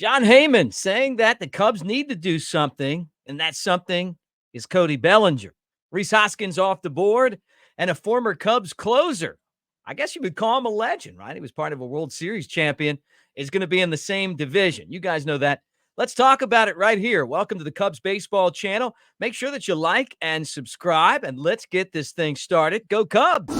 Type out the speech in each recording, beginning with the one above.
Jon Heyman saying that the Cubs need to do something, and that something is Cody Bellinger. Rhys Hoskins off the board, and a former Cubs closer. I guess you would call him a legend, right? He was part of a World Series champion. Is going to be in the same division. You guys know that. Let's talk about it right here. Welcome to the Cubs Baseball channel. Make sure that you like and subscribe, and let's get this thing started. Go Cubs!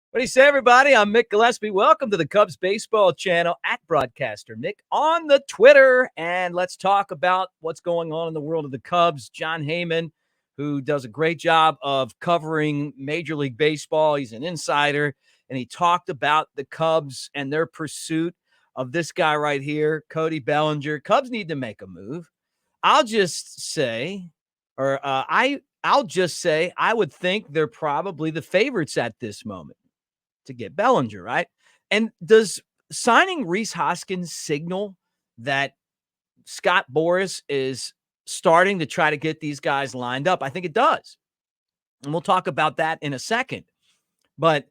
What do you say, everybody? I'm Mick Gillispie. Welcome to the Cubs Baseball channel at Broadcaster Mick on the Twitter. And let's talk about what's going on in the world of the Cubs. Jon Heyman, who does a great job of covering Major League Baseball. He's an insider. And he talked about the Cubs and their pursuit of this guy right here, Cody Bellinger. Cubs need to make a move. I'll just say I would think they're probably the favorites at this moment to get Bellinger, right? And does signing Rhys Hoskins signal that Scott Boras is starting to try to get these guys lined up? I think it does. And we'll talk about that in a second. But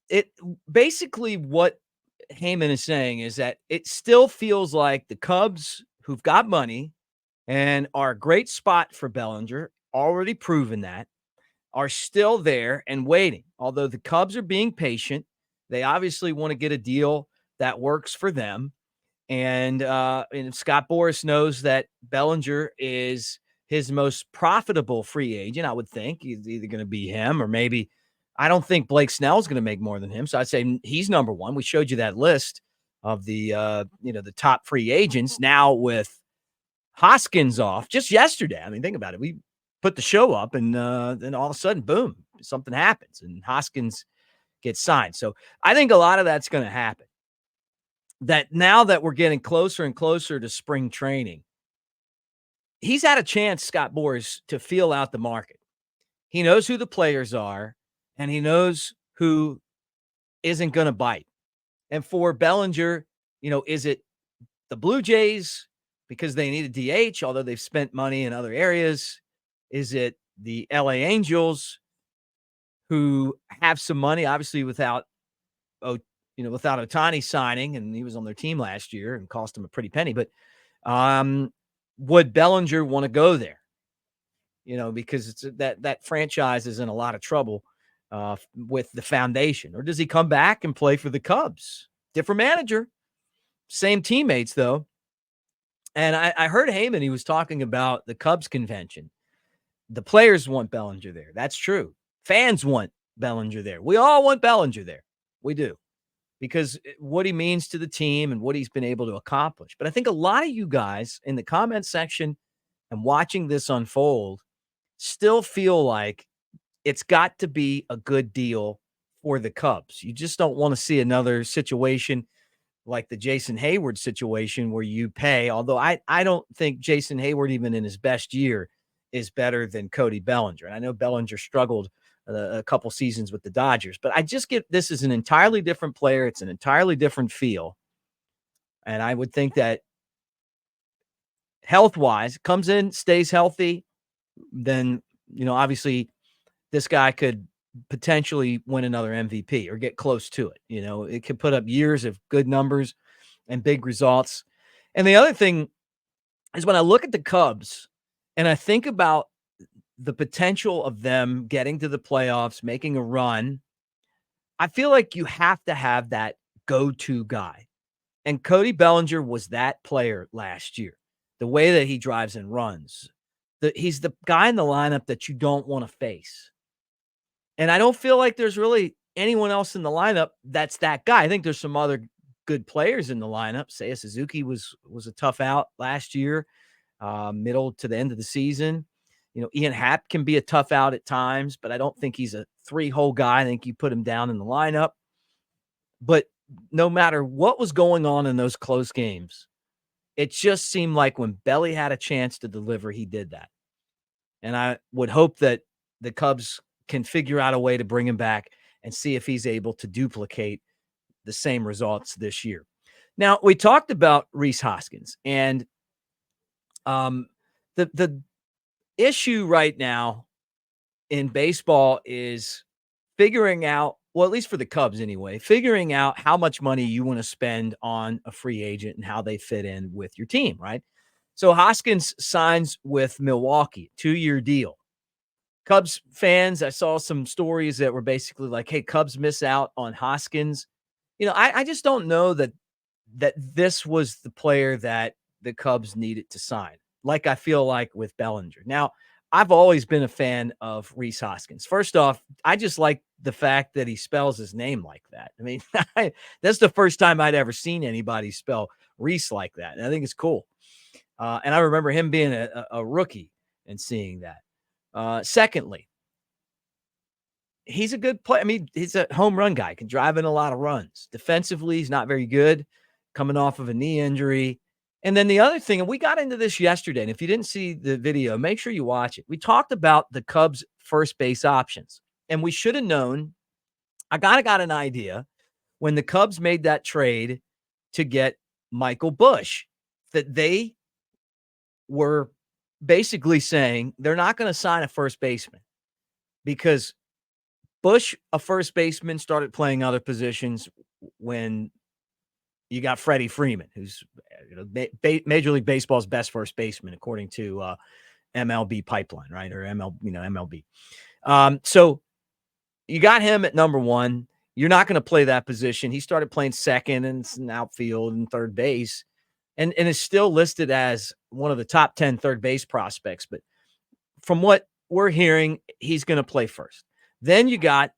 it basically what Heyman is saying is that it still feels like the Cubs, who've got money and are a great spot for Bellinger, already proven that, are still there and waiting. Although the Cubs are being patient, they obviously want to get a deal that works for them. And Scott Boras knows that Bellinger is his most profitable free agent, I would think. He's either going to be him or maybe I don't think Blake Snell is going to make more than him. So I'd say he's number one. We showed you that list of the the top free agents now with Hoskins off just yesterday. I mean, think about it. We put the show up and then all of a sudden, boom, something happens and Hoskins gets signed. So I think a lot of that's going to happen. That now that we're getting closer and closer to spring training, he's had a chance, Scott Boras, to feel out the market. He knows who the players are and he knows who isn't going to bite. And for Bellinger, is it the Blue Jays because they need a DH, although they've spent money in other areas? Is it the LA Angels who have some money, obviously without Ohtani signing, and he was on their team last year and cost them a pretty penny. But would Bellinger want to go there? Because it's that franchise is in a lot of trouble with the foundation. Or does he come back and play for the Cubs? Different manager, same teammates though. And I heard Heyman, he was talking about the Cubs convention. The players want Bellinger there. That's true. Fans want Bellinger there. We all want Bellinger there. We do. Because what he means to the team and what he's been able to accomplish. But I think a lot of you guys in the comment section and watching this unfold still feel like it's got to be a good deal for the Cubs. You just don't want to see another situation like the Jason Hayward situation where you pay, although I don't think Jason Hayward, even in his best year, is better than Cody Bellinger. And I know Bellinger struggled a couple seasons with the Dodgers, but I just get this is an entirely different player. It's an entirely different feel. And I would think that health-wise, comes in, stays healthy, then, obviously this guy could potentially win another MVP or get close to it. It could put up years of good numbers and big results. And the other thing is when I look at the Cubs and I think about the potential of them getting to the playoffs, making a run, I feel like you have to have that go-to guy. And Cody Bellinger was that player last year. The way that he drives and runs, he's the guy in the lineup that you don't want to face. And I don't feel like there's really anyone else in the lineup that's that guy. I think there's some other good players in the lineup. Seiya Suzuki was a tough out last year, middle to the end of the season. Ian Happ can be a tough out at times, but I don't think he's a three-hole guy. I think you put him down in the lineup. But no matter what was going on in those close games, it just seemed like when Belli had a chance to deliver, he did that. And I would hope that the Cubs can figure out a way to bring him back and see if he's able to duplicate the same results this year. Now, we talked about Rhys Hoskins, and the issue right now in baseball is figuring out, well, at least for the Cubs anyway, figuring out how much money you want to spend on a free agent and how they fit in with your team, right? So Hoskins signs with Milwaukee, 2-year deal. Cubs fans, I saw some stories that were basically like, hey, Cubs miss out on Hoskins. I just don't know that this was the player that the Cubs needed to sign, like I feel like with Bellinger. Now, I've always been a fan of Rhys Hoskins. First off, I just like the fact that he spells his name like that. I mean, that's the first time I'd ever seen anybody spell Reese like that. And I think it's cool. And I remember him being a rookie and seeing that. Secondly, he's a good player. I mean, he's a home run guy, can drive in a lot of runs. Defensively, he's not very good, coming off of a knee injury. And then the other thing, and we got into this yesterday, and if you didn't see the video, make sure you watch it. We talked about the Cubs' first base options, and we should have known. I kind of got an idea when the Cubs made that trade to get Michael Busch that they were basically saying they're not going to sign a first baseman because Busch, a first baseman, started playing other positions when you got Freddie Freeman, who's Major League Baseball's best first baseman, according to MLB Pipeline, right? Or MLB. So you got him at number one. You're not going to play that position. He started playing second and an outfield and third base and is still listed as one of the top 10 third base prospects. But from what we're hearing, he's going to play first. Then you got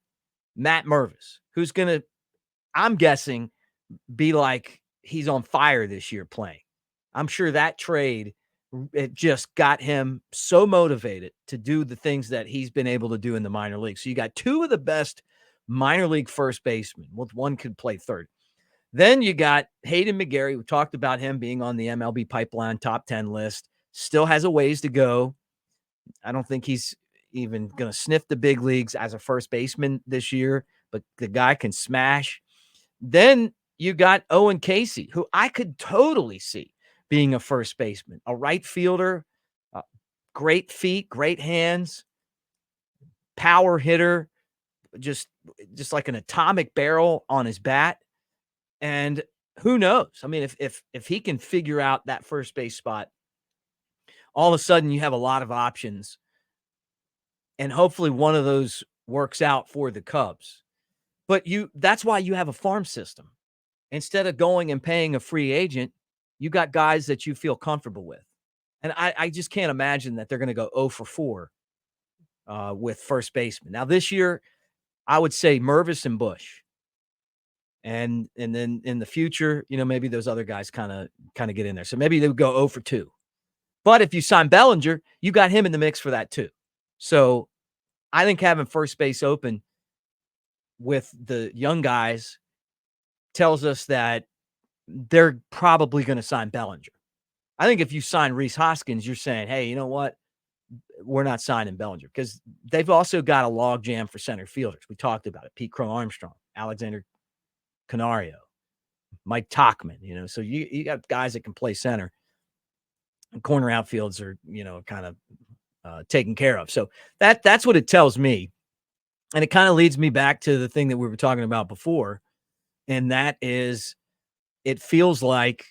Matt Mervis, who's going to, I'm guessing, be like he's on fire this year playing. I'm sure that trade, it just got him so motivated to do the things that he's been able to do in the minor leagues. So you got two of the best minor league first basemen. One could play third. Then you got Hayden McGarry. We talked about him being on the MLB Pipeline top 10 list. Still has a ways to go. I don't think he's even going to sniff the big leagues as a first baseman this year, but the guy can smash. Then you got Owen Casey, who I could totally see being a first baseman, a right fielder, great feet, great hands, power hitter, just like an atomic barrel on his bat. And who knows? I mean, if he can figure out that first base spot, all of a sudden you have a lot of options. And hopefully one of those works out for the Cubs. But that's why you have a farm system. Instead of going and paying a free agent, you got guys that you feel comfortable with. And I just can't imagine that they're going to go 0 for 4 with first baseman. Now, this year, I would say Mervis and Busch. And then in the future, maybe those other guys kind of get in there. So maybe they would go 0 for 2. But if you sign Bellinger, you got him in the mix for that too. So I think having first base open with the young guys tells us that they're probably going to sign Bellinger. I think if you sign Rhys Hoskins, you're saying, hey, you know what? We're not signing Bellinger because they've also got a logjam for center fielders. We talked about it. Pete Crow Armstrong, Alexander Canario, Mike Tauchman, so you got guys that can play center. And corner outfields are, kind of taken care of. So that's what it tells me. And it kind of leads me back to the thing that we were talking about before. And that is, it feels like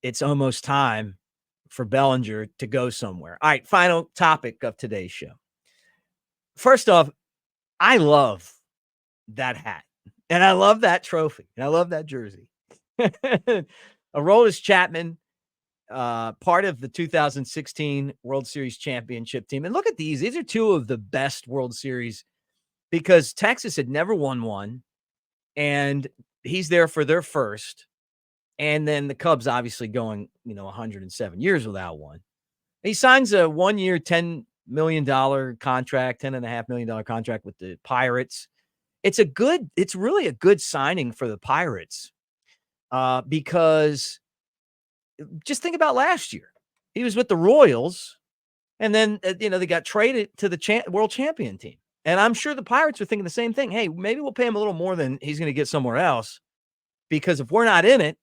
it's almost time for Bellinger to go somewhere. All right, final topic of today's show. First off, I love that hat. And I love that trophy. And I love that jersey. Aroldis Chapman, part of the 2016 World Series championship team. And look at these. These are two of the best World Series because Texas had never won one. And he's there for their first. And then the Cubs obviously going, 107 years without one. He signs a 1-year, $10 million contract, $10.5 million contract with the Pirates. It's really a good signing for the Pirates because just think about last year. He was with the Royals And then, they got traded to the world champion team. And I'm sure the Pirates are thinking the same thing. Hey, maybe we'll pay him a little more than he's going to get somewhere else, because if we're not in it,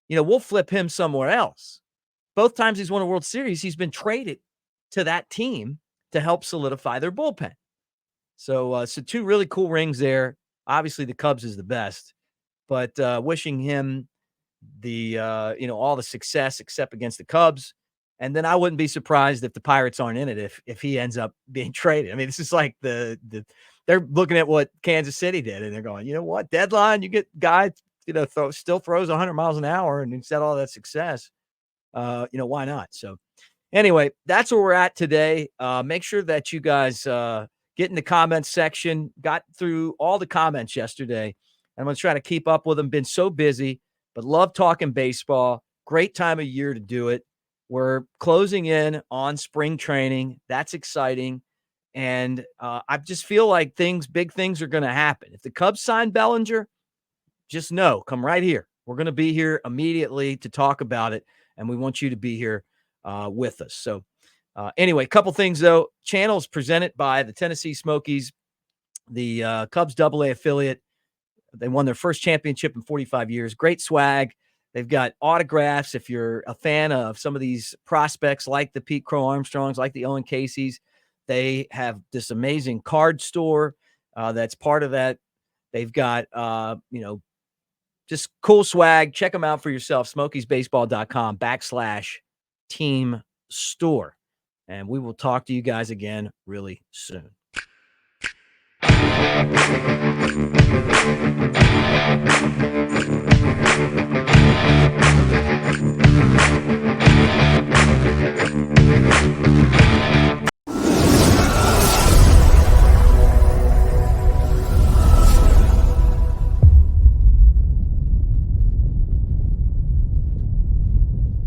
we'll flip him somewhere else. Both times he's won a World Series, he's been traded to that team to help solidify their bullpen. So 2 really cool rings there. Obviously, the Cubs is the best, but wishing him the all the success except against the Cubs. And then I wouldn't be surprised if the Pirates aren't in it if he ends up being traded. I mean, this is like they're looking at what Kansas City did, and they're going, you know what, deadline, you get guy, still throws 100 miles an hour, and instead all that success, why not? So anyway, that's where we're at today. Make sure that you guys get in the comments section. Got through all the comments yesterday. I'm going to try to keep up with them. Been so busy, but love talking baseball. Great time of year to do it. We're closing in on spring training. That's exciting. And I just feel like big things are going to happen. If the Cubs sign Bellinger, just know, come right here. We're going to be here immediately to talk about it. And we want you to be here with us. So anyway, a couple things, though. Channels presented by the Tennessee Smokies, the Cubs AA affiliate. They won their first championship in 45 years. Great swag. They've got autographs. If you're a fan of some of these prospects like the Pete Crow Armstrongs, like the Owen Caseys, they have this amazing card store that's part of that. They've got, just cool swag. Check them out for yourself. SmokiesBaseball.com/team store. And we will talk to you guys again really soon.